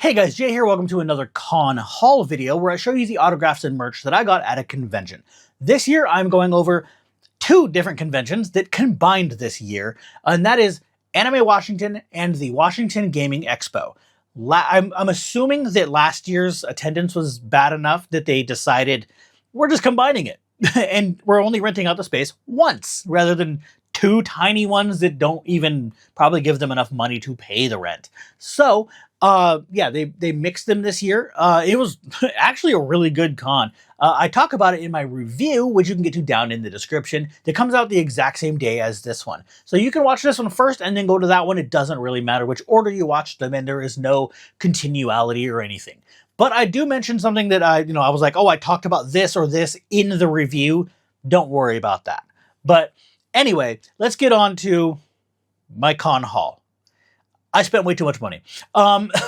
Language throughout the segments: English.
Hey guys, Jay here. Welcome to another con haul video where I show you the autographs and merch that I got at a convention. This year I'm going over two different conventions that combined this year, and that is Anime Washington and the Washington Gaming Expo. I'm assuming that last year's attendance was bad enough that they decided we're just combining it and we're only renting out the space once rather than two tiny ones that don't even probably give them enough money to pay the rent. So yeah, they mixed them this year. It was actually a really good con. I talk about it in my review, which you can get to down in the description, that comes out the exact same day as this one. So you can watch this one first and then go to that one. It doesn't really matter which order you watch them in. There is no continuality or anything. But I do mention something that I was like, oh, I talked about this or this in the review. Don't worry about that. But anyway, let's get on to my con haul. I spent way too much money.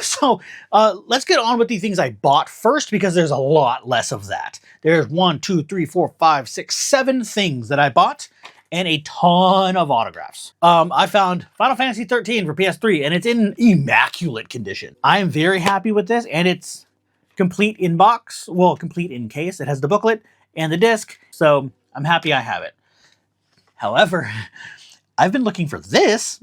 So let's get on with the things I bought first because there's a lot less of that. There's 1, 2, 3, 4, 5, 6, 7 things that I bought and a ton of autographs. I found Final Fantasy 13 for PS3 and it's in immaculate condition. I am very happy with this and it's complete in box, well, complete in case. It has the booklet and the disc, so I'm happy I have it. However, I've been looking for this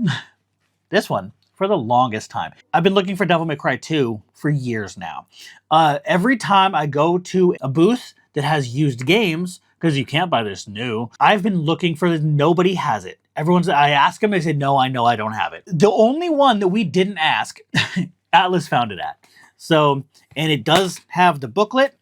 one, for the longest time. I've been looking for Devil May Cry 2 for years now. Every time I go to a booth that has used games, because you can't buy this new, I've been looking for this. Nobody has it. I ask them, they say, no, I know I don't have it. The only one that we didn't ask, Atlas found it at. So, and it does have the booklet,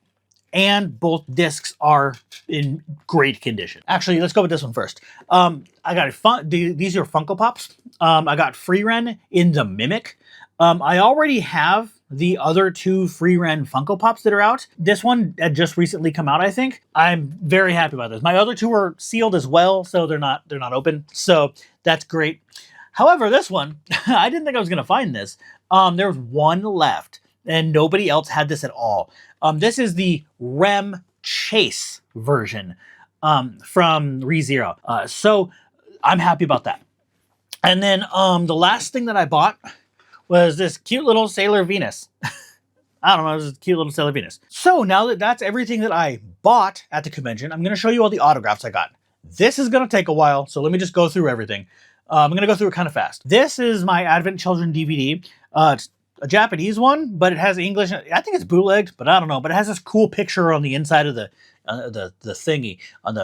and both discs are in great condition. Actually, let's go with this one first. I got these are Funko Pops. I got Freeren in the Mimic. I already have the other two Freeren Funko Pops that are out. This one had just recently come out, I think. I'm very happy about this. My other two are sealed as well, so they're not open. So that's great. However, this one, I didn't think I was gonna find this. There's one left, and nobody else had this at all. This is the Rem Chase version from ReZero. So I'm happy about that. And then the last thing that I bought was this cute little Sailor Venus. I don't know, it was a cute little Sailor Venus. So now that that's everything that I bought at the convention, I'm going to show you all the autographs I got. This is going to take a while, so let me just go through everything. I'm going to go through it kind of fast. This is my Advent Children DVD. It's a Japanese one, but it has English. I think it's bootlegged, but I don't know. But it has this cool picture on the inside of the thingy, on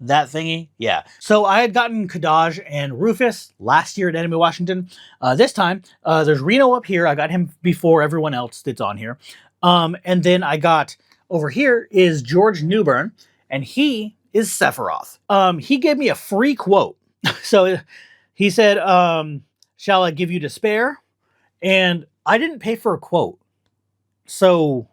that thingy. Yeah. So I had gotten Kadaj and Rufus last year at Anime Washington. This time, there's Reno up here. I got him before everyone else that's on here. And then I got over here is George Newbern, and he is Sephiroth. He gave me a free quote. So he said, "Shall I give you to spare?" And I didn't pay for a quote. So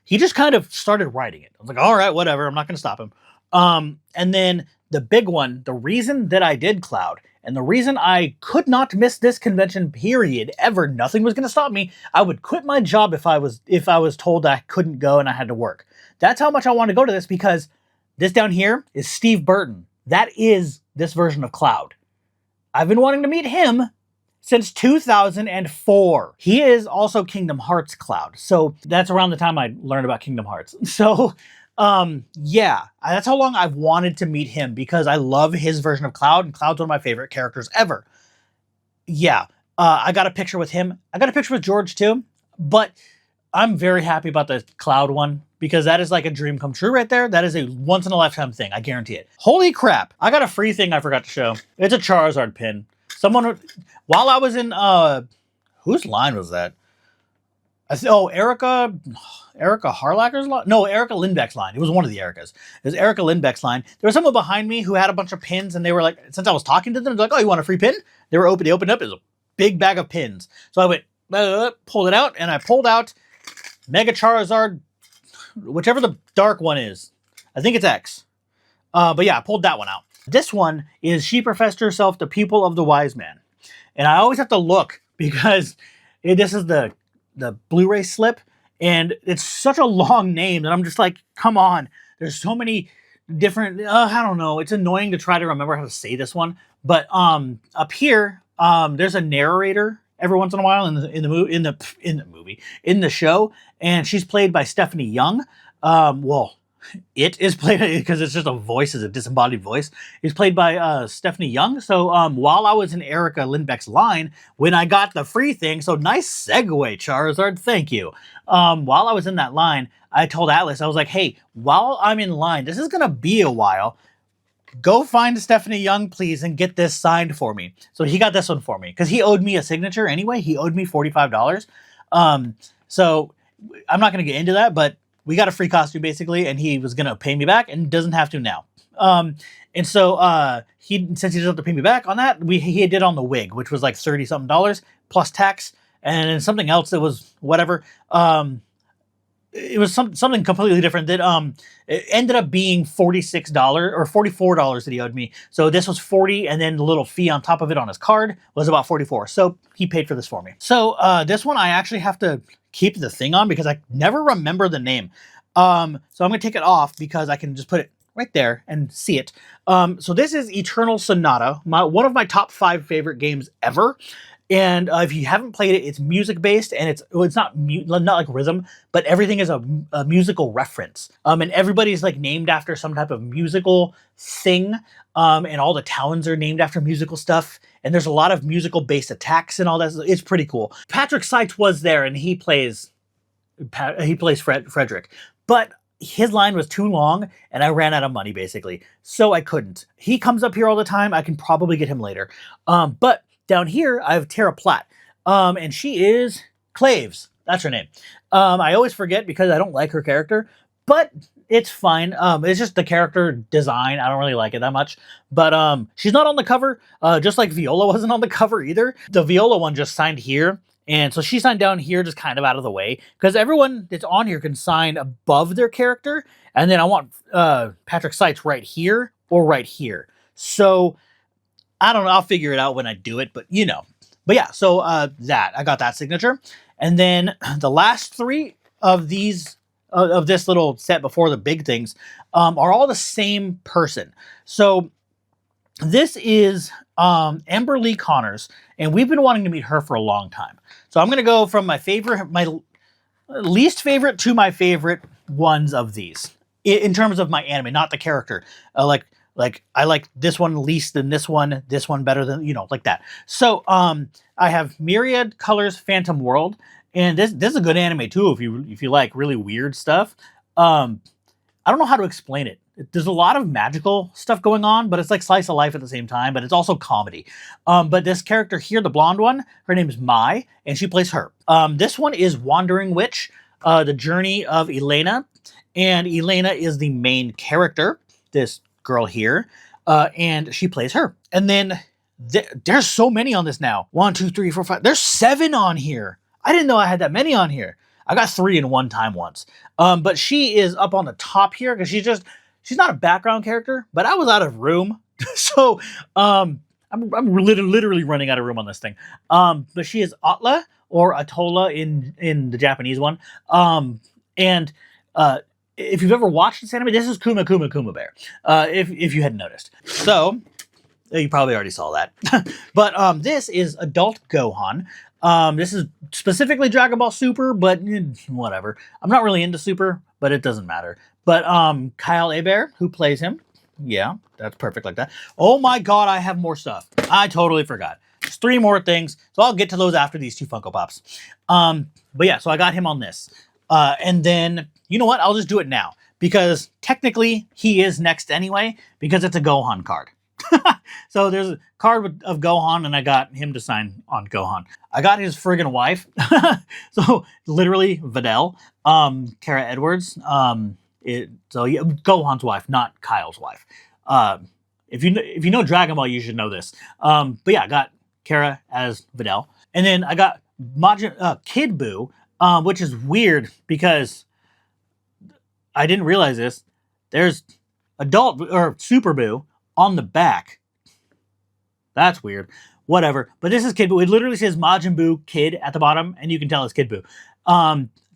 he just kind of started writing it. I was like, all right, whatever. I'm not going to stop him. And then the big one, the reason that I did Cloud and the reason I could not miss this convention period ever, nothing was going to stop me. I would quit my job if I was told I couldn't go and I had to work. That's how much I want to go to this, because this down here is Steve Burton. That is this version of Cloud. I've been wanting to meet him since 2004. He is also Kingdom Hearts Cloud. So that's around the time I learned about Kingdom Hearts. So, yeah, that's how long I've wanted to meet him, because I love his version of Cloud, and Cloud's one of my favorite characters ever. Yeah, I got a picture with him. I got a picture with George too, but I'm very happy about the Cloud one, because that is like a dream come true right there. That is a once in a lifetime thing. I guarantee it. Holy crap. I got a free thing I forgot to show. It's a Charizard pin. Someone, while I was in, whose line was that? Erica Harlacker's line? No, Erica Lindbeck's line. It was one of the Ericas. It was Erica Lindbeck's line. There was someone behind me who had a bunch of pins, and they were like, since I was talking to them, they're like, oh, you want a free pin? They opened up, it was a big bag of pins. So I went, pulled it out, and I pulled out Mega Charizard, whichever the dark one is. I think it's X. But yeah, I pulled that one out. This one is She Professed Herself the Pupil of the Wise Man. And I always have to look, because this is the Blu-ray slip, and it's such a long name that I'm just like, come on. There's so many different, I don't know. It's annoying to try to remember how to say this one. But up here, there's a narrator every once in a while in the show, and she's played by Stephanie Young. Well, it is played because it's just a voice, is a disembodied voice. It's played by Stephanie Young. So while I was in Erica Lindbeck's line, when I got the free thing, so nice segue, Charizard, thank you. While I was in that line, I told Atlas, I was like, hey, while I'm in line, this is gonna be a while. Go find Stephanie Young, please, and get this signed for me. So he got this one for me because he owed me a signature anyway. He owed me $45. So I'm not going to get into that, but we got a free costume basically, and he was going to pay me back and doesn't have to now. And so since he doesn't have to pay me back on that, he did on the wig, which was like $30 something plus tax, and then something else that was whatever. It was something completely different that it ended up being $46 or $44 that he owed me. So this was $40, and then the little fee on top of it on his card was about $44. So he paid for this for me. So this one I actually have to keep the thing on because I never remember the name. So I'm gonna take it off because I can just put it right there and see it. So this is Eternal Sonata, one of my top 5 favorite games ever. And if you haven't played it, it's music based, and it's not like rhythm, but everything is a musical reference. And everybody's like named after some type of musical thing. And all the towns are named after musical stuff. And there's a lot of musical based attacks and all that. It's pretty cool. Patrick Seitz was there, and he plays Frederick, but his line was too long, and I ran out of money basically, so I couldn't. He comes up here all the time. I can probably get him later, but. Down here, I have Tara Platt, and she is Claves. That's her name. I always forget because I don't like her character, but it's fine. It's just the character design. I don't really like it that much. But she's not on the cover, just like Viola wasn't on the cover either. The Viola one just signed here, and so she signed down here just kind of out of the way because everyone that's on here can sign above their character, and then I want Patrick Seitz right here or right here. So I don't know. I'll figure it out when I do it, but you know. But yeah, so I got that signature. And then the last 3 of these, of this little set before the big things, are all the same person. So this is Amber Lee Connors, and we've been wanting to meet her for a long time. So I'm going to go from my least favorite to my favorite ones of these in terms of my anime, not the character. Like I like this one least than this one better than, like that. So I have Myriad Colors Phantom World, and this is a good anime too if you like really weird stuff. I don't know how to explain it. There's a lot of magical stuff going on, but it's like slice of life at the same time, but it's also comedy. But this character here, the blonde one, her name is Mai, and she plays her. This one is Wandering Witch, the journey of Elena, and Elena is the main character, this girl here, and she plays her. And then there's so many on this now. 1, 2, 3, 4, 5. There's 7 on here. I didn't know I had that many on here. I got 3 in one time once. But she is up on the top here because she's not a background character, but I was out of room. So I'm literally running out of room on this thing. But she is Atla or Atola in the Japanese one. And if you've ever watched this anime, this is Kuma Bear, if you hadn't noticed. So, you probably already saw that. But this is Adult Gohan. This is specifically Dragon Ball Super, but whatever. I'm not really into Super, but it doesn't matter. But Kyle Hebert, who plays him, yeah, that's perfect like that. Oh my god, I have more stuff. I totally forgot. There's 3 more things, so I'll get to those after these 2 Funko Pops. But yeah, so I got him on this. And then, you know what? I'll just do it now. Because technically, he is next anyway, because it's a Gohan card. So there's a card of Gohan, and I got him to sign on Gohan. I got his friggin' wife. So literally, Videl, Kara Edwards. So yeah, Gohan's wife, not Kyle's wife. If you know Dragon Ball, you should know this. But yeah, I got Kara as Videl. And then I got Kid Buu, which is weird because I didn't realize this. There's Adult or Super Buu on the back. That's weird. Whatever. But this is Kid Buu. It literally says Majin Buu Kid at the bottom, and you can tell it's Kid Buu.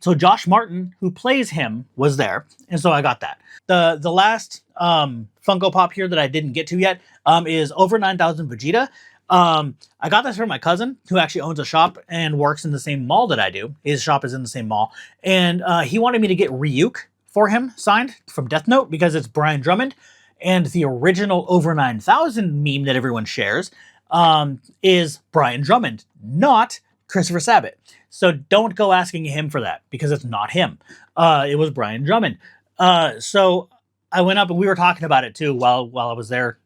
So Josh Martin, who plays him, was there, and so I got that. The last Funko Pop here that I didn't get to yet is Over 9000 Vegeta. I got this from my cousin who actually owns a shop and works in the same mall that I do. His shop is in the same mall. And he wanted me to get Ryuk for him signed from Death Note because it's Brian Drummond. And the original Over 9000 meme that everyone shares is Brian Drummond, not Christopher Sabat. So don't go asking him for that because it's not him. It was Brian Drummond. So I went up and we were talking about it too while I was there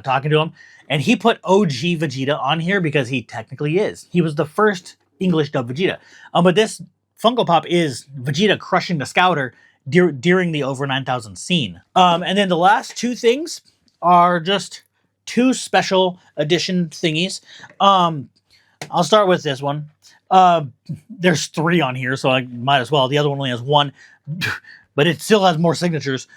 talking to him. And he put OG Vegeta on here because he technically is. He was the first English dub Vegeta. But this Funko Pop is Vegeta crushing the Scouter during the Over 9000 scene. And then the last two things are just two special edition thingies. I'll start with this one. There's three on here, so I might as well. The other one only has one, but it still has more signatures.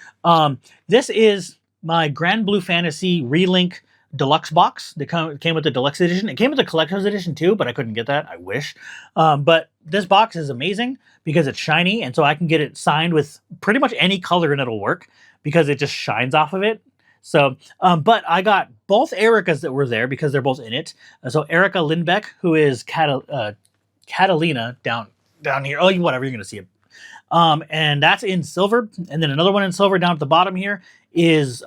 This is my Grand Blue Fantasy Relink Deluxe box. It came with the Deluxe edition. It came with the Collector's edition too, but I couldn't get that. I wish. But this box is amazing because it's shiny, and so I can get it signed with pretty much any color and it'll work because it just shines off of it. So, but I got both Ericas that were there because they're both in it. So Erica Lindbeck, who is Catalina down here. Oh, whatever, you're going to see it. And that's in silver. And then another one in silver down at the bottom here is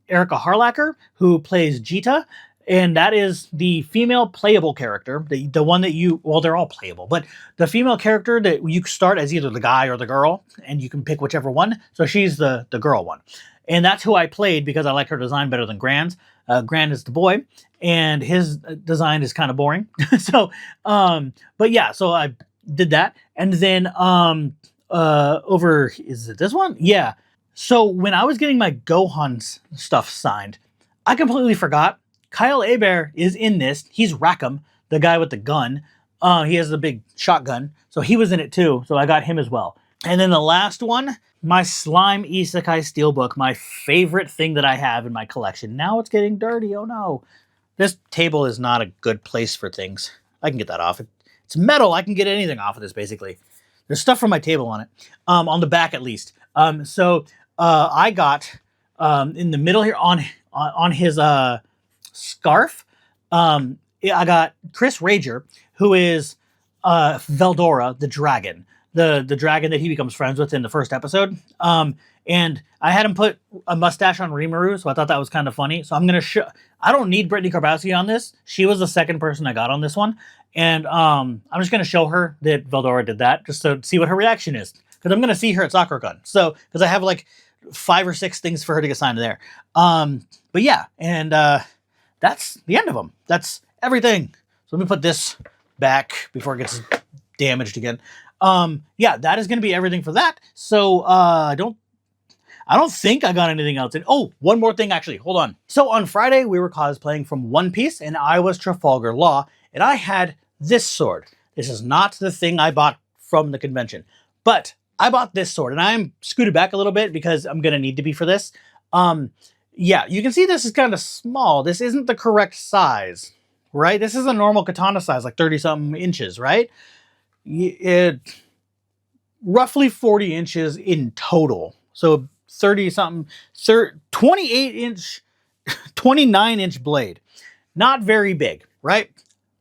Erica Harlacher, who plays Jita. And that is the female playable character, the one that well, they're all playable, but the female character that you start as either the guy or the girl, and you can pick whichever one. So she's the girl one. And that's who I played because I like her design better than Grand's. Grand is the boy, and his design is kind of boring. So, but yeah, so I did that. And then over, is it this one? Yeah. So when I was getting my Gohan stuff signed, I completely forgot. Kyle Hebert is in this. He's Rackham, the guy with the gun. He has the big shotgun. So he was in it too. So I got him as well. And then the last one, my Slime Isekai Steelbook, my favorite thing that I have in my collection. Now it's getting dirty. Oh no. This table is not a good place for things. I can get that off. It's metal. I can get anything off of this basically. There's stuff from my table on it. On the back at least. So I got in the middle here on his scarf. I got Chris Rager, who is Veldora, the dragon. The dragon that he becomes friends with in the first episode. And I had him put a mustache on Rimuru, so I thought that was kind of funny. So I'm going to show... I don't need Brittany Karbowski on this. She was the second person I got on this one. And I'm just going to show her that Veldora did that, just to see what her reaction is. Because I'm going to see her at SakuraCon. So, because I have like 5 or 6 things for her to get signed there. But yeah, and that's the end of them. That's everything. So let me put this back before it gets damaged again. Yeah, that is going to be everything for that. So, I don't think I got anything else in. Oh, one more thing, actually. Hold on. So on Friday, we were cosplaying from One Piece, and I was Trafalgar Law, and I had this sword. This is not the thing I bought from the convention, but I bought this sword, and I'm scooted back a little bit because I'm going to need to be for this. Yeah, you can see this is kind of small. This isn't the correct size, right? This is a normal katana size, like 30-something inches, right? Roughly 40 inches in total. So 30-something, 28-inch, 29-inch blade. Not very big, right?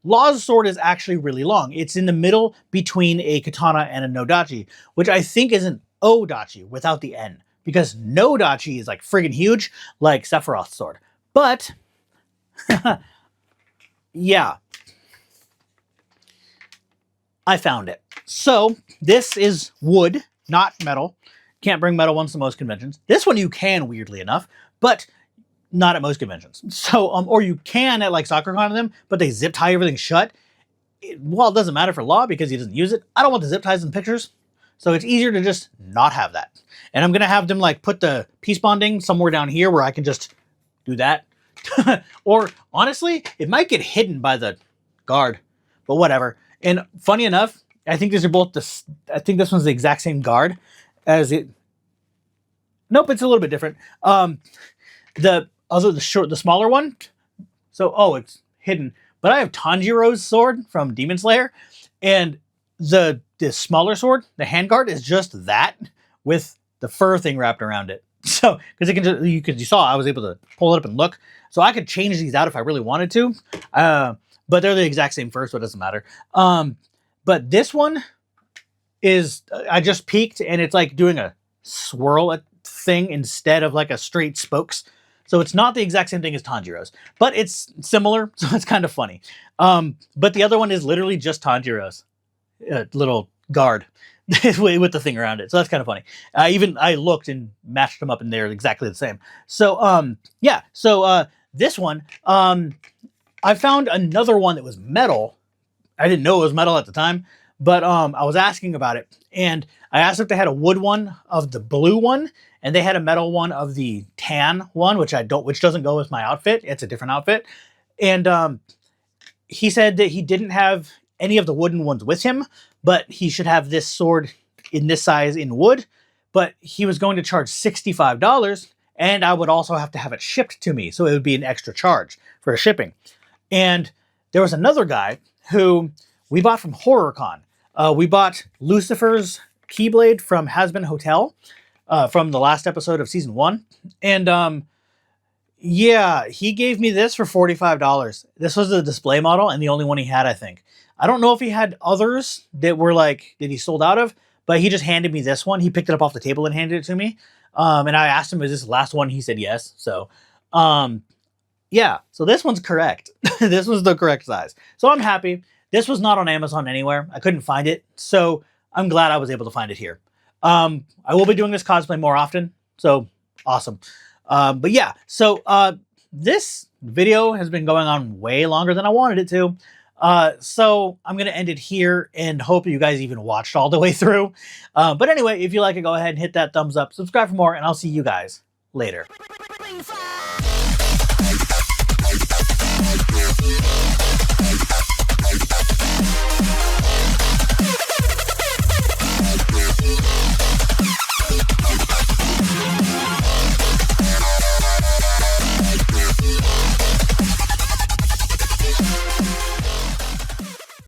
Law's sword is actually really long. It's in the middle between a katana and a nodachi, which I think is an odachi without the N, because nodachi is like friggin' huge, like Sephiroth's sword. But, yeah. I found it. So, this is wood, not metal. Can't bring metal ones to most conventions. This one you can, weirdly enough, but not at most conventions. So, or you can at like SakuraCon of them, but they zip tie everything shut. Well, it doesn't matter for Law because he doesn't use it. I don't want the zip ties in pictures. So it's easier to just not have that. And I'm going to have them like put the piece bonding somewhere down here where I can just do that. Or honestly, it might get hidden by the guard, but whatever. And funny enough, I think these are both I think this one's the exact same guard as it. Nope, it's a little bit different. The smaller one. So, oh, it's hidden. But I have Tanjiro's sword from Demon Slayer, and the smaller sword, the handguard, is just that with the fur thing wrapped around it. So, because you saw I was able to pull it up and look. So I could change these out if I really wanted to. But they're the exact same fur, so it doesn't matter. But this one is, I just peeked and it's like doing a swirl thing instead of like a straight spokes. So it's not the exact same thing as Tanjiro's, but it's similar, so it's kind of funny. But the other one is literally just Tanjiro's little guard with the thing around it. So that's kind of funny. I looked and matched them up and they're exactly the same. So yeah, so this one, I found another one that was metal. I didn't know it was metal at the time, but I was asking about it, and I asked if they had a wood one of the blue one, and they had a metal one of the tan one, which doesn't go with my outfit. It's a different outfit. And he said that he didn't have any of the wooden ones with him, but he should have this sword in this size in wood. But he was going to charge $65, and I would also have to have it shipped to me, so it would be an extra charge for shipping. And there was another guy who we bought from HorrorCon. We bought Lucifer's Keyblade from Hazbin Hotel from the last episode of season 1. And yeah, he gave me this for $45. This was the display model and the only one he had, I think. I don't know if he had others that were like, that he sold out of, but he just handed me this one. He picked it up off the table and handed it to me. And I asked him, is this the last one? He said yes. So, yeah, so this one's correct. This was the correct size. So I'm happy. This was not on Amazon anywhere. I couldn't find it. So I'm glad I was able to find it here. I will be doing this cosplay more often. So awesome. But yeah, so this video has been going on way longer than I wanted it to. So I'm going to end it here and hope you guys even watched all the way through. But anyway, if you like it, go ahead and hit that thumbs up, subscribe for more, and I'll see you guys later.